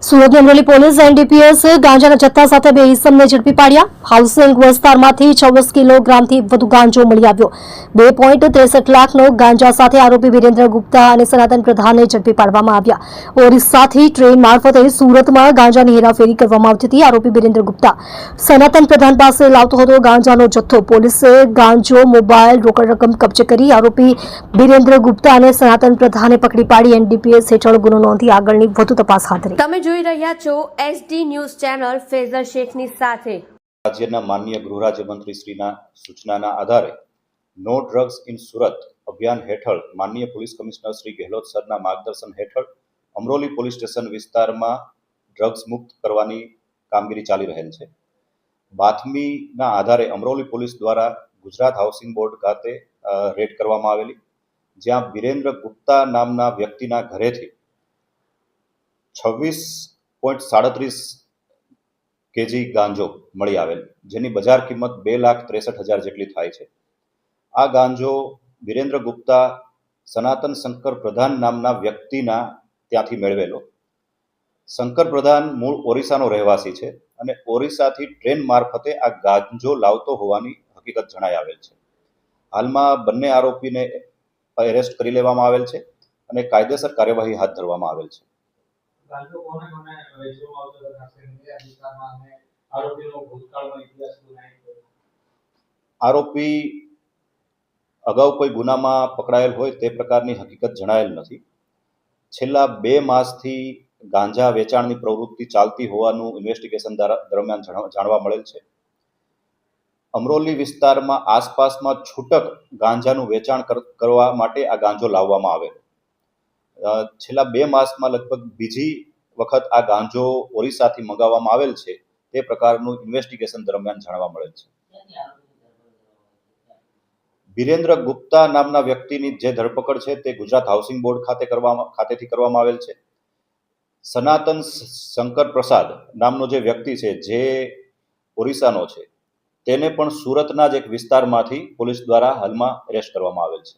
સુરતની Amreli police NDPS ગાંજાના જથ્થા સાથે બે ઇસમને ઝડપી પાડ્યા. હાઉસિંગ વિસ્તારમાંથી 26 કિલોગ્રામથી વધુ ગાંજો મળી આવ્યો. 2.63 લાખનો ગાંજા સાથે આરોપી વિરેન્દ્ર ગુપ્તા અને સનાતન પ્રધાનને ઝડપી પાડવામાં આવ્યા. ઓરિસ્સાથી ટ્રેન મારફતે સુરતમાં ગાંજાની હેરાફેરી કરવામાં આવતી હતી. આરોપી વિરેન્દ્ર ગુપ્તા સનાતન પ્રધાન પાસે લાવતો હતો ગાંજાનો જથ્થો. પોલીસે ગાંજો, મોબાઈલ, રોકડ રકમ કબજે કરી આરોપી વિરેન્દ્ર ગુપ્તા અને સનાતન પ્રધાનને પકડી પાડી એનડીપીએસ હેઠળ ગુનો નોંધી આગળની વધુ તપાસ હાથ ધરી. તમે જોઈ રહ્યા છો એસડી ન્યૂઝ ચેનલ ફેઝર શેખની સાથે. રાજ્યના માનનીય ગૃહ રાજ્યમંત્રી શ્રીના સૂચનાના આધારે નો ડ્રગ્સ ઇન સુરત અભિયાન હેઠળ માનનીય પોલીસ કમિશનર શ્રી ગેહલોત સરના માર્ગદર્શન હેઠળ અમરોલી પોલીસ સ્ટેશન વિસ્તારમાં ડ્રગ્સ મુક્ત કરવાની કામગીરી ચાલી રહેલ છે. બાતમીના આધારે અમરોલી પોલીસ દ્વારા ગુજરાત હાઉસિંગ બોર્ડ ખાતે રેડ કરવામાં આવેલી, જ્યાં વિરેન્દ્ર ગુપ્તા નામના વ્યક્તિના ઘરેથી 26.37 કેજી ગાંજો મળી આવેલ, જેની બજાર કિંમત 2,63,000 જેટલી થાય છે. આ ગાંજો વિરેન્દ્ર ગુપ્તા સનાતન શંકર પ્રધાન નામના વ્યક્તિના ત્યાંથી મેળવેલો. શંકર પ્રધાન મૂળ ઓરિસ્સાનો રહેવાસી છે અને ઓરિસ્સાથી ટ્રેન મારફતે આ ગાંજો લાવતો હોવાની હકીકત જણાઈ આવેલ છે. હાલમાં બંને આરોપીને એરેસ્ટ કરી લેવામાં આવેલ છે અને કાયદેસર કાર્યવાહી હાથ ધરવામાં આવેલ છે. આરોપી અગાઉ કોઈ ગુનામાં પકડાયેલ હોય તે પ્રકારની હકીકત જણાયેલ નથી. છેલ્લા 2 માસથી ગાંજા વેચાણની પ્રવૃત્તિ ચાલતી હોવાનું ઇન્વેસ્ટિગેશન દરમિયાન જાણવા મળેલ છે. અમરોલી વિસ્તારમાં આસપાસમાં છૂટક ગાંજાનું વેચાણ કરવા માટે આ ગાંજો લાવવામાં આવેલ. છેલ્લા 2 માસમાં લગભગ બીજી વખત આ ગાંજો ઓરિસ્સાથી મંગાવવામાં આવેલ છે. તે પ્રકારનું ઇન્વેસ્ટિગેશન દરમિયાન જાણવા મળેલ છે. વિરેન્દ્ર ગુપ્તા નામના વ્યક્તિની જે ધરપકડ છે તે ગુજરાત હાઉસિંગ બોર્ડ ખાતેથી કરવામાં આવેલ છે. સનાતન શંકર પ્રસાદ નામનો જે વ્યક્તિ છે, જે ઓરિસ્સાનો છે, તેને પણ સુરતના જ એક વિસ્તારમાંથી પોલીસ દ્વારા હાલમાં એરેસ્ટ કરવામાં આવેલ છે.